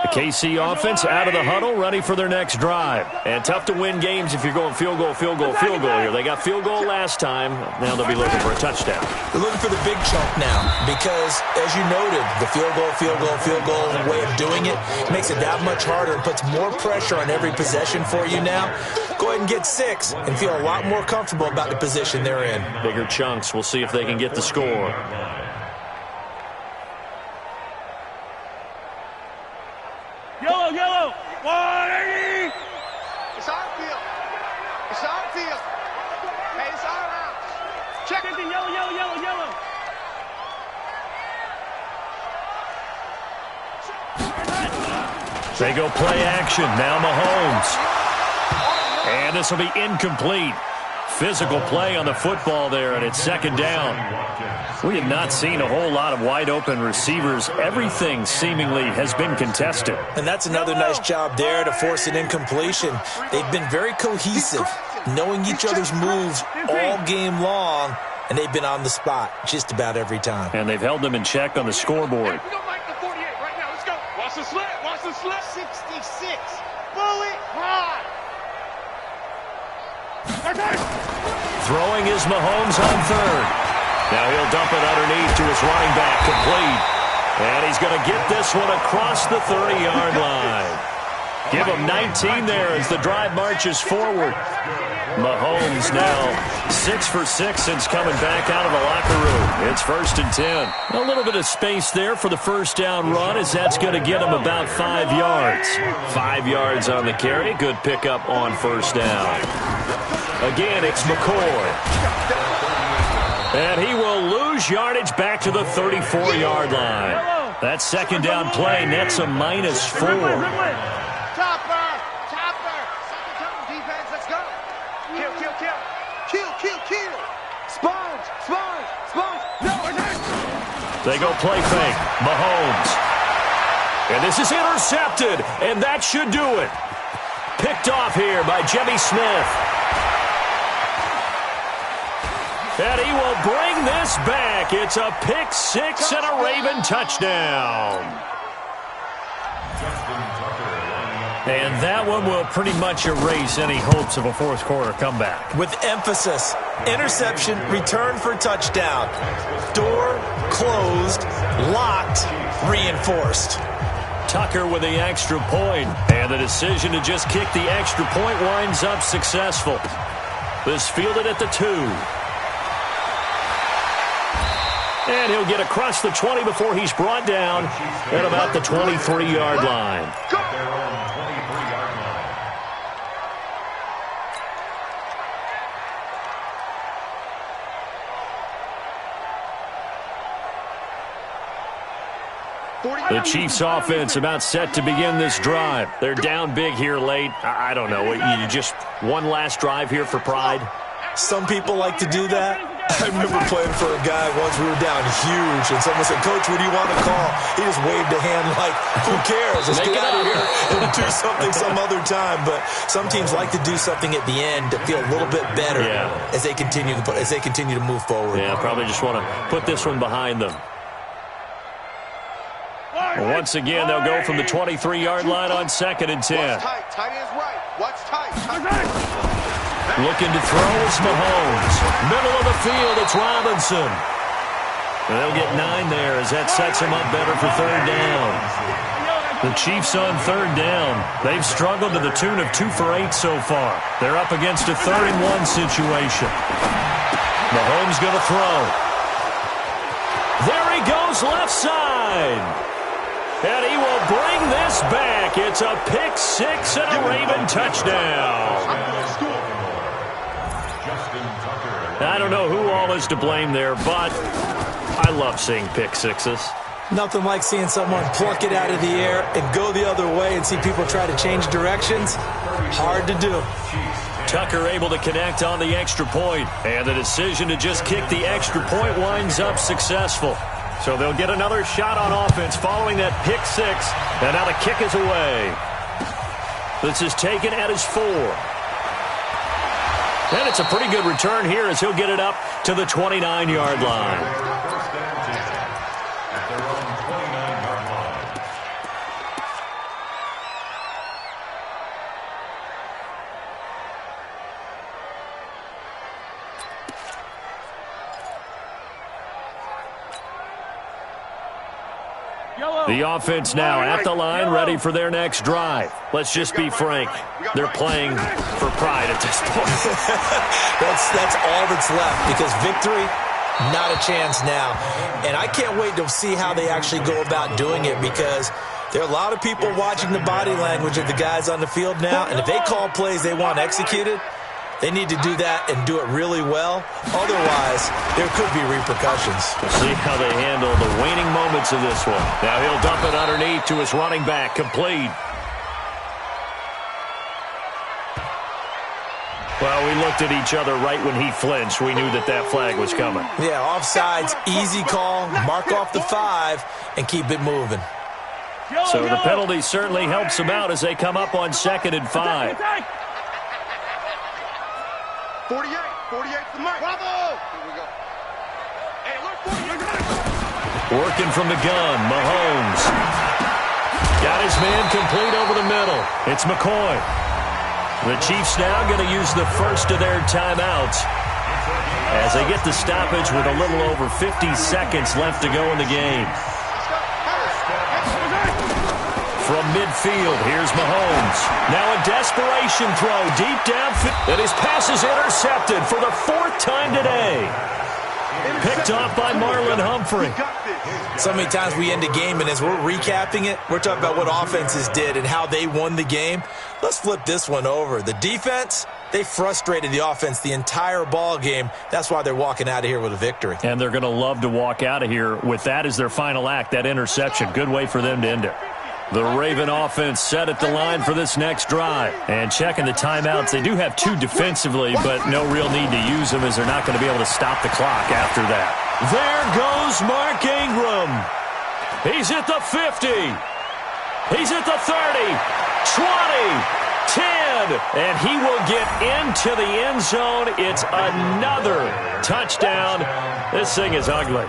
The KC offense out of the huddle, ready for their next drive. And tough to win games if you're going field goal here. They got field goal last time. Now they'll be looking for a touchdown. They're looking for the big chunk now because, as you noted, the field goal way of doing it makes it that much harder and puts more pressure on every possession for you now. Go ahead and get 6 and feel a lot more comfortable about the position they're in. Bigger chunks. We'll see if they can get the score. Yellow. 180. It's our field. It's our field. Hey, it's our house. Check it. Yellow. They go play action. Now Mahomes. And this will be incomplete. Physical play on the football there, and it's second down. We have not seen a whole lot of wide-open receivers. Everything seemingly has been contested. And that's another nice job there to force an incompletion. They've been very cohesive, knowing each other's moves all game long, and they've been on the spot just about every time. And they've held them in check on the scoreboard. We don't like the 48 right now. Let's go. Watch the slip. 66. Bullet high. Throwing is Mahomes on third. Now he'll dump it underneath to his running back, complete. And he's going to get this one across the 30-yard line. Give him 19 there as the drive marches forward. Mahomes now 6 for 6 since coming back out of the locker room. It's first and 10. A little bit of space there for the first down run as that's going to get him about 5 yards. 5 yards on the carry. Good pickup on first down. Again, it's McCoy. And he will lose yardage back to the 34-yard line. That second down play nets a -4. Chopper. Second down defense. Let's go. Kill. Sponge. No, they go play fake. Mahomes. And this is intercepted. And that should do it. Picked off here by Jimmy Smith. And he will bring this back. It's a pick 6 and a Raven touchdown. And that one will pretty much erase any hopes of a fourth quarter comeback. With emphasis, interception, return for touchdown. Door closed, locked, reinforced. Tucker with the extra point. And the decision to just kick the extra point winds up successful. This fielded at the 2. And he'll get across the 20 before he's brought down at about the 23-yard line. The Chiefs offense about set to begin this drive. They're down big here late. I don't know. You just one last drive here for pride? Some people like to do that. I remember playing for a guy once. We were down huge, and someone said, "Coach, what do you want to call?" He just waved a hand like, "Who cares? Let's get out of here and do something some other time." But some teams like to do something at the end to feel a little bit better as they continue to move forward. Yeah, probably just want to put this one behind them. Once again, they'll go from the 23-yard line on second and 10. Watch tight. Tight is right. Watch tight. Looking to throw is Mahomes. Middle of the field, it's Robinson. And they'll get 9 there as that sets him up better for third down. The Chiefs on third down. They've struggled to the tune of 2 for 8 so far. They're up against a 3rd-and-1 situation. Mahomes going to throw. There he goes left side. And he will bring this back. It's a pick 6 and a Raven touchdown. I don't know who all is to blame there, but I love seeing pick 6s. Nothing like seeing someone pluck it out of the air and go the other way and see people try to change directions. Hard to do. Tucker able to connect on the extra point, and the decision to just kick the extra point winds up successful. So they'll get another shot on offense following that pick six, and now the kick is away. This is taken at his 4. And it's a pretty good return here as he'll get it up to the 29-yard line. The offense now at the line, ready for their next drive. Let's just be frank. They're playing for pride at this point. That's all that's left, because victory, not a chance now. And I can't wait to see how they actually go about doing it, because there are a lot of people watching the body language of the guys on the field now, and if they call plays they want executed, they need to do that and do it really well. Otherwise, there could be repercussions. We'll see how they handle the waning moments of this one. Now he'll dump it underneath to his running back, complete. Well, we looked at each other right when he flinched. We knew that flag was coming. Yeah, offsides, easy call, mark off the 5, and keep it moving. So the penalty certainly helps them out as they come up on 2nd and 5. 48 to Mike. Bravo! Here we go. Hey, look, 48. Working from the gun, Mahomes. Got his man complete over the middle. It's McCoy. The Chiefs now going to use the first of their timeouts as they get the stoppage with a little over 50 seconds left to go in the game. From midfield, here's Mahomes. Now a desperation throw deep downfield. And his pass is intercepted for the 4th time today. Picked off by Marlon Humphrey. So many times we end a game, and as we're recapping it, we're talking about what offenses did and how they won the game. Let's flip this one over. The defense, they frustrated the offense the entire ball game. That's why they're walking out of here with a victory. And they're going to love to walk out of here with that as their final act, that interception. Good way for them to end it. The Raven offense set at the line for this next drive. And checking the timeouts, they do have 2 defensively, but no real need to use them as they're not going to be able to stop the clock after that. There goes Mark Ingram. He's at the 50. He's at the 30, 20, 10, and he will get into the end zone. It's another touchdown. This thing is ugly.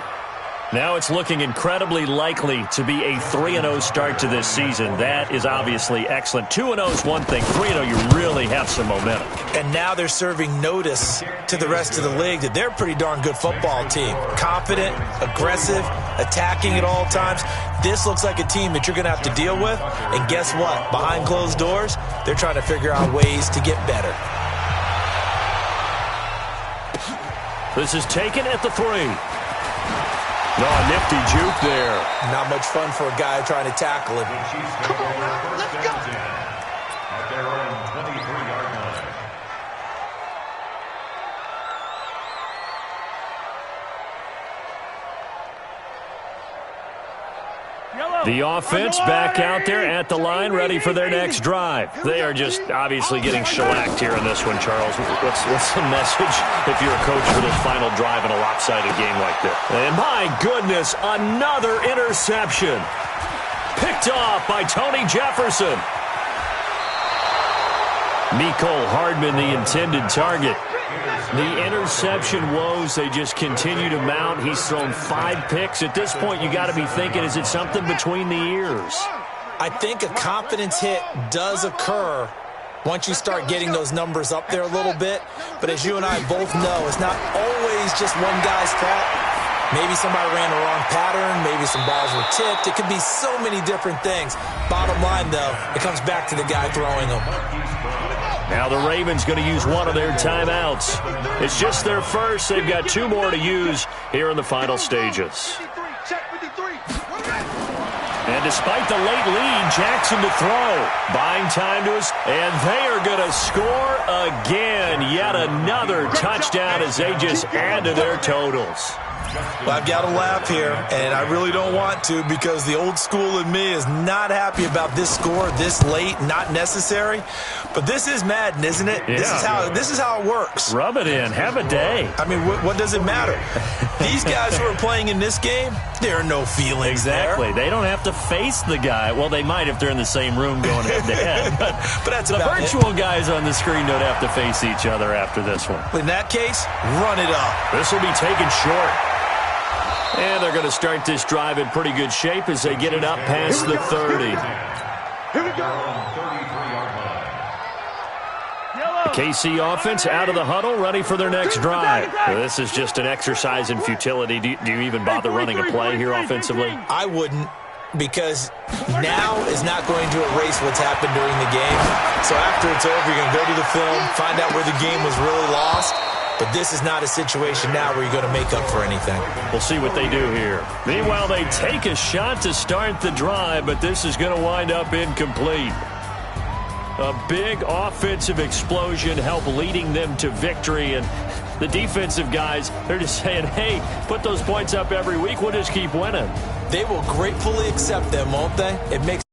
Now it's looking incredibly likely to be a 3-0 start to this season. That is obviously excellent. 2-0 is one thing. 3-0, you really have some momentum. And now they're serving notice to the rest of the league that they're a pretty darn good football team. Confident, aggressive, attacking at all times. This looks like a team that you're going to have to deal with. And guess what? Behind closed doors, they're trying to figure out ways to get better. This is taken at the 3. No, a nifty juke there. Not much fun for a guy trying to tackle him. Come on, bro. Let's go. At their own 23-yard line. The offense back out there at the line, ready for their next drive. They are just obviously getting shellacked here in this one, Charles. What's the message if you're a coach for this final drive in a lopsided game like this? And my goodness, another interception. Picked off by Tony Jefferson. Mecole Hardman, the intended target. The interception woes, they just continue to mount. He's thrown 5 picks. At this point, you got to be thinking, is it something between the ears? I think a confidence hit does occur once you start getting those numbers up there a little bit. But as you and I both know, it's not always just one guy's fault. Maybe somebody ran the wrong pattern. Maybe some balls were tipped. It could be so many different things. Bottom line, though, it comes back to the guy throwing them. Now the Ravens going to use one of their timeouts. It's just their first. They've got 2 more to use here in the final stages. And despite the late lead, Jackson to throw. Buying time to us. And they are going to score again. Yet another touchdown as they just add to their totals. Well, I've got to laugh here, and I really don't want to because the old school in me is not happy about this score this late, not necessary. But this is Madden, isn't it? Yeah. This is how it works. Rub it in. Have a day. I mean, what does it matter? These guys who are playing in this game, there are no feelings Exactly. there. They don't have to face the guy. Well, they might if they're in the same room going head-to-head. But that's the about virtual guys on the screen don't have to face each other after this one. In that case, run it up. This will be taken short. And they're going to start this drive in pretty good shape as they get it up past the 30. Here we go. The KC offense out of the huddle, ready for their next drive. This is just an exercise in futility. Do you even bother running a play here offensively? I wouldn't, because now is not going to erase what's happened during the game. So after it's over, you're going to go to the film, find out where the game was really lost. But this is not a situation now where you're going to make up for anything. We'll see what they do here. Meanwhile, they take a shot to start the drive, but this is going to wind up incomplete. A big offensive explosion helped leading them to victory, and the defensive guys, they're just saying, hey, put those points up every week, we'll just keep winning. They will gratefully accept them, won't they? It makes